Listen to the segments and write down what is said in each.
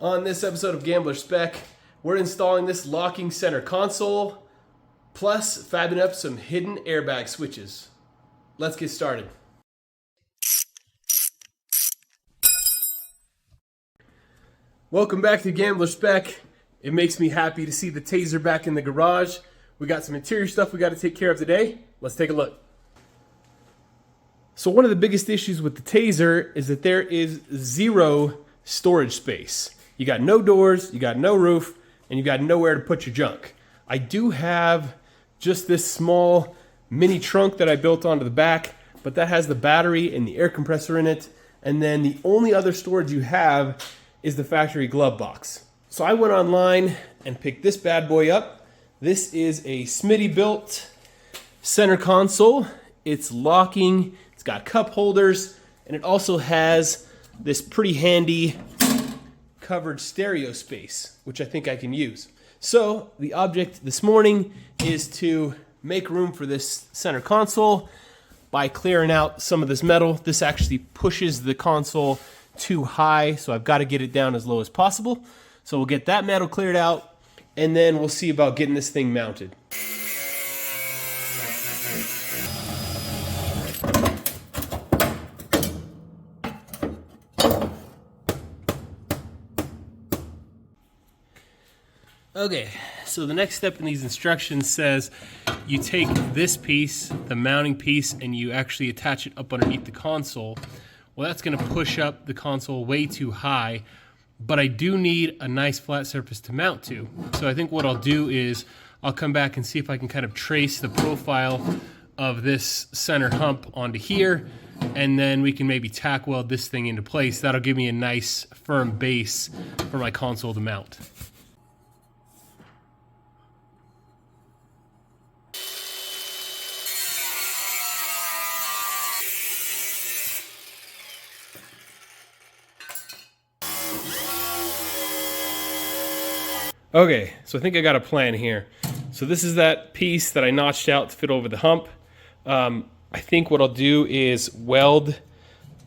On this episode of Gambler Spec, we're installing this locking center console, plus fabbing up some hidden airbag switches. Let's get started. Welcome back to Gambler Spec. It makes me happy to see the TAZR back in the garage. We got some interior stuff we got to take care of today. Let's take a look. So one of the biggest issues with the TAZR is that there is zero storage space. You got no doors, you got no roof, and you got nowhere to put your junk. I do have just this small mini trunk that I built onto the back, but that has the battery and the air compressor in it. And then the only other storage you have is the factory glove box. So I went online and picked this bad boy up. This is a Smitty built center console. It's locking, it's got cup holders, and it also has this pretty handy covered stereo space, which I think I can use. So the object this morning is to make room for this center console by clearing out some of this metal. This actually pushes the console too high, so I've got to get it down as low as possible. So we'll get that metal cleared out, and then we'll see about getting this thing mounted. Okay, so the next step in these instructions says you take this piece, the mounting piece, and you actually attach it up underneath the console. Well, that's going to push up the console way too high, but I do need a nice flat surface to mount to. So I think what I'll do is I'll come back and see if I can kind of trace the profile of this center hump onto here, and then we can maybe tack weld this thing into place. That'll give me a nice firm base for my console to mount. Okay, so I think I got a plan here. So this is that piece that I notched out to fit over the hump. I think what I'll do is weld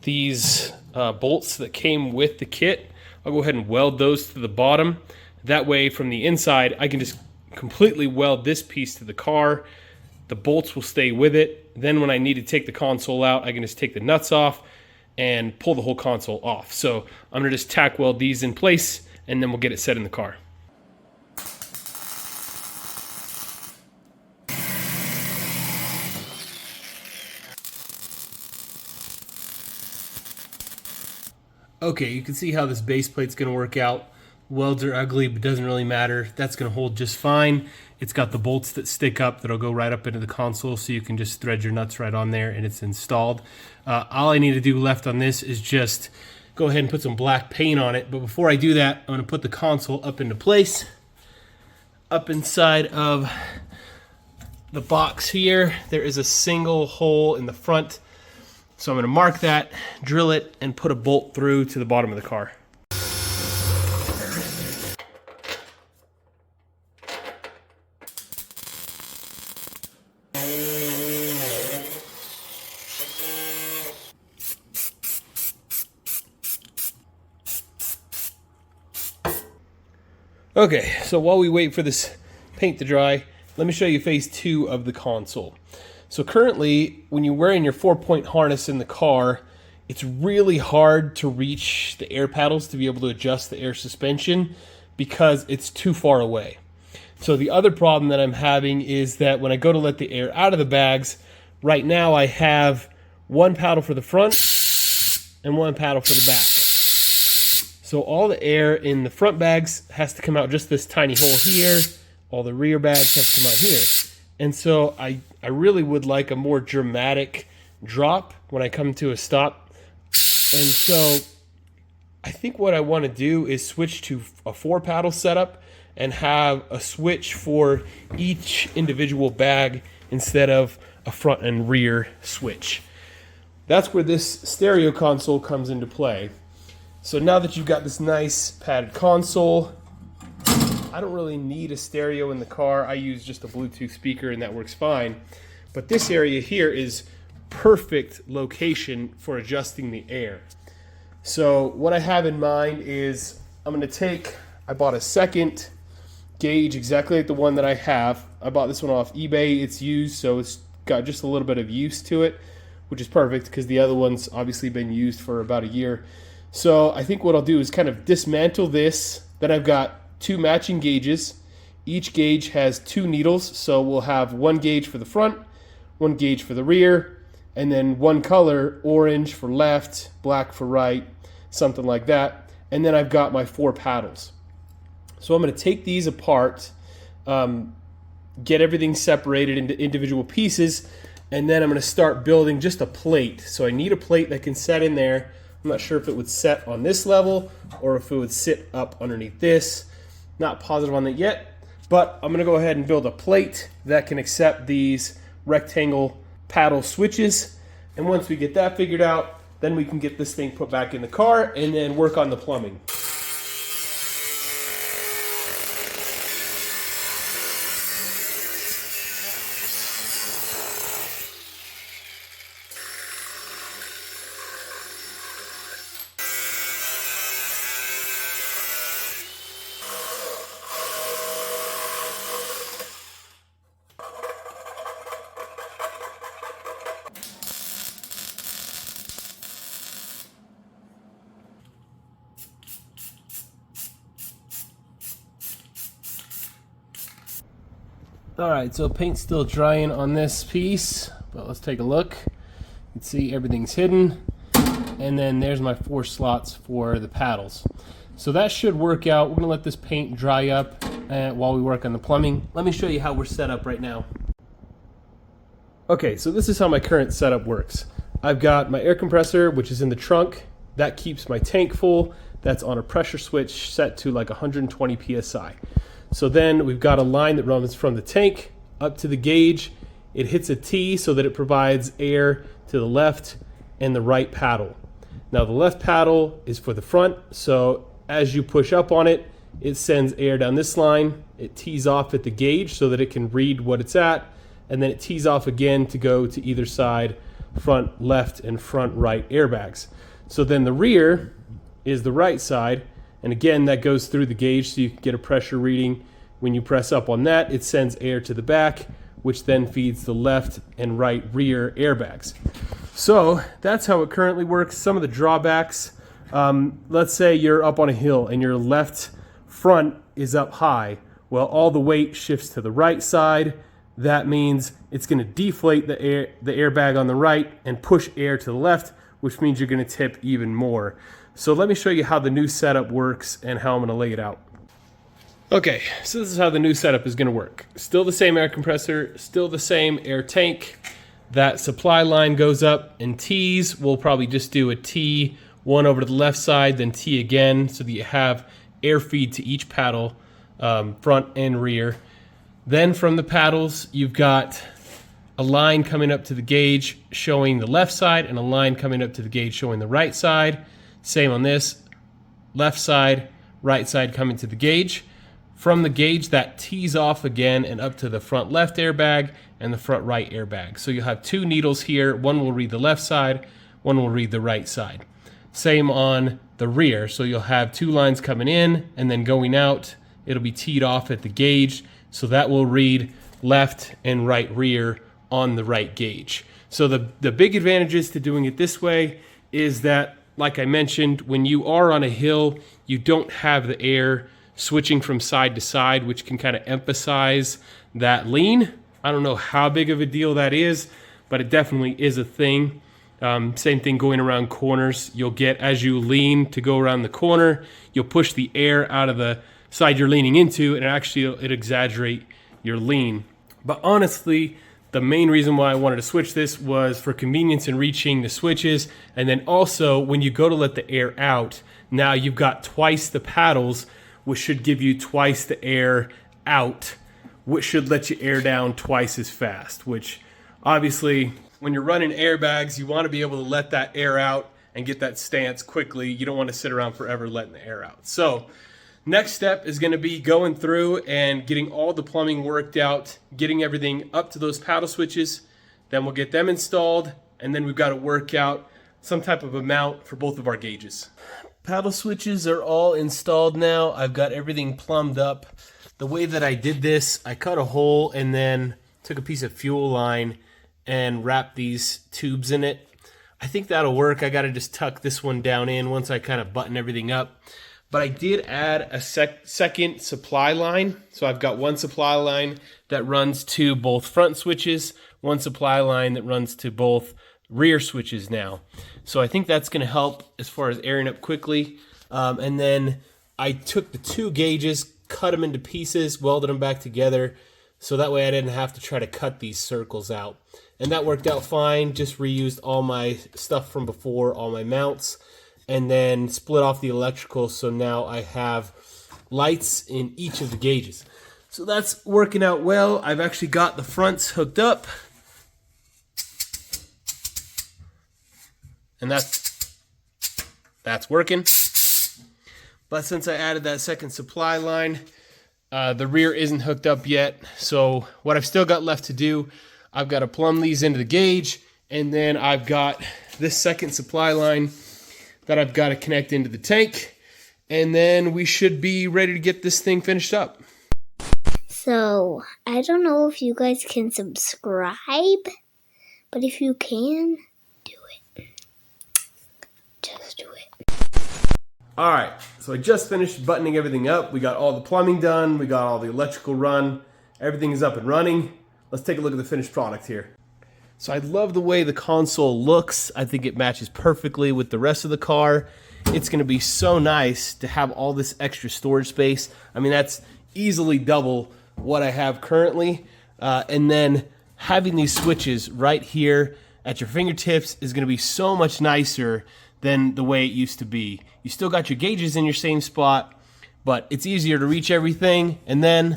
these bolts that came with the kit. I'll go ahead and weld those to the bottom. That way from the inside, I can just completely weld this piece to the car. The bolts will stay with it. Then when I need to take the console out, I can just take the nuts off and pull the whole console off. So I'm gonna just tack weld these in place, and then we'll get it set in the car. Okay, you can see how this base plate's going to work out. Welds are ugly, but doesn't really matter. That's going to hold just fine. It's got the bolts that stick up that'll go right up into the console, so you can just thread your nuts right on there and it's installed. All I need to do left on this is just go ahead and put some black paint on it. But before I do that, I'm going to put the console up into place. Up inside of the box here, there is a single hole in the front. So I'm going to mark that, drill it, and put a bolt through to the bottom of the car. Okay, so while we wait for this paint to dry, let me show you phase 2 of the console. So currently, when you're wearing your 4-point harness in the car, it's really hard to reach the air paddles to be able to adjust the air suspension because it's too far away. So the other problem that I'm having is that when I go to let the air out of the bags, right now I have one paddle for the front and one paddle for the back. So all the air in the front bags has to come out just this tiny hole here. All the rear bags have to come out here. And so I really would like a more dramatic drop when I come to a stop. And so I think what I want to do is switch to a 4-paddle setup and have a switch for each individual bag instead of a front and rear switch. That's where this stereo console comes into play. So now that you've got this nice padded console, I don't really need a stereo in the car. I use just a Bluetooth speaker and that works fine. But this area here is perfect location for adjusting the air. So what I have in mind is I'm going to take, I bought a second gauge exactly like the one that I have. I bought this one off eBay. It's used, so it's got just a little bit of use to it, which is perfect because the other one's obviously been used for about a year. So I think what I'll do is kind of dismantle this. Then I've got two matching gauges. Each gauge has two needles, so we'll have one gauge for the front, one gauge for the rear, and then one color, orange for left, black for right, something like that. And then I've got my 4 paddles. So I'm going to take these apart, get everything separated into individual pieces, and then I'm going to start building just a plate. So I need a plate that can set in there. I'm not sure if it would set on this level or if it would sit up underneath this. Not positive on that yet, but I'm going to go ahead and build a plate that can accept these rectangle paddle switches. And once we get that figured out, then we can get this thing put back in the car and then work on the plumbing. All right, so paint's still drying on this piece, but let's take a look. You can see everything's hidden. And then there's my 4 slots for the paddles. So that should work out. We're gonna let this paint dry up while we work on the plumbing. Let me show you how we're set up right now. Okay, so this is how my current setup works. I've got my air compressor, which is in the trunk. That keeps my tank full. That's on a pressure switch set to like 120 PSI. So then we've got a line that runs from the tank up to the gauge. It hits a T so that it provides air to the left and the right paddle. Now the left paddle is for the front, so as you push up on it, it sends air down this line. It tees off at the gauge so that it can read what it's at, and then it tees off again to go to either side, front left and front right airbags. So then the rear is the right side, and again, that goes through the gauge so you can get a pressure reading. When you press up on that, it sends air to the back, which then feeds the left and right rear airbags. So that's how it currently works. Some of the drawbacks, let's say you're up on a hill and your left front is up high. Well, all the weight shifts to the right side. That means it's going to deflate the airbag on the right and push air to the left, which means you're going to tip even more. So let me show you how the new setup works and how I'm going to lay it out. Okay, so this is how the new setup is going to work. Still the same air compressor, still the same air tank. That supply line goes up in T's. We'll probably just do a T, one over to the left side, then T again, so that you have air feed to each paddle, front and rear. Then from the paddles, you've got a line coming up to the gauge showing the left side and a line coming up to the gauge showing the right side. Same on this, left side, right side coming to the gauge. From the gauge, that tees off again and up to the front left airbag and the front right airbag. So you'll have 2 needles here. One will read the left side, one will read the right side. Same on the rear. So you'll have 2 lines coming in and then going out. It'll be teed off at the gauge. So that will read left and right rear on the right gauge. So the big advantages to doing it this way is that, like I mentioned, when you are on a hill, you don't have the air switching from side to side, which can kind of emphasize that lean. I don't know how big of a deal that is, but it definitely is a thing. Same thing going around corners. You'll get, as you lean to go around the corner, you'll push the air out of the side you're leaning into, and it'll exaggerate your lean. But honestly, the main reason why I wanted to switch this was for convenience in reaching the switches, and then also when you go to let the air out, now you've got twice the paddles, which should give you twice the air out, which should let you air down twice as fast, which obviously when you're running airbags, you want to be able to let that air out and get that stance quickly. You don't want to sit around forever letting the air out. So next step is going to be going through and getting all the plumbing worked out, getting everything up to those paddle switches. Then we'll get them installed, and then we've got to work out some type of a mount for both of our gauges. Paddle switches are all installed now. I've got everything plumbed up. The way that I did this, I cut a hole and then took a piece of fuel line and wrapped these tubes in it. I think that'll work. I gotta just tuck this one down in once I kind of button everything up. But I did add a second supply line. So I've got one supply line that runs to both front switches, one supply line that runs to both rear switches now. So I think that's gonna help as far as airing up quickly. And then I took the two gauges, cut them into pieces, welded them back together, so that way I didn't have to try to cut these circles out. And that worked out fine. Just reused all my stuff from before, all my mounts, and then split off the electrical, so now I have lights in each of the gauges. So that's working out well. I've actually got the fronts hooked up, and that's working. But since I added that second supply line, the rear isn't hooked up yet. So what I've still got left to do, I've got to plumb these into the gauge, and then I've got this second supply line that I've got to connect into the tank, and then we should be ready to get this thing finished up. So, I don't know if you guys can subscribe, but if you can, do it. Just do it. All right, so I just finished buttoning everything up. We got all the plumbing done. We got all the electrical run. Everything is up and running. Let's take a look at the finished product here. So I love the way the console looks. I think it matches perfectly with the rest of the car. It's gonna be so nice to have all this extra storage space. I mean, that's easily double what I have currently. And then having these switches right here at your fingertips is gonna be so much nicer than the way it used to be. You still got your gauges in your same spot, but it's easier to reach everything. And then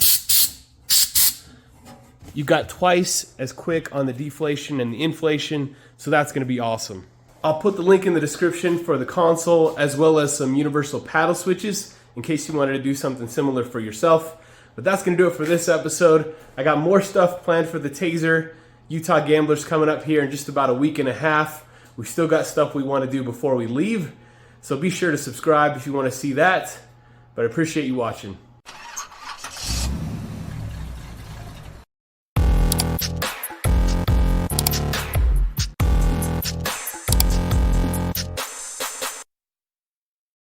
you've got twice as quick on the deflation and the inflation, so that's gonna be awesome. I'll put the link in the description for the console as well as some universal paddle switches in case you wanted to do something similar for yourself. But that's gonna do it for this episode. I got more stuff planned for the TAZR Utah Gamblers coming up here in just about a week and a half. We still got stuff we wanna do before we leave, so be sure to subscribe if you wanna see that. But I appreciate you watching.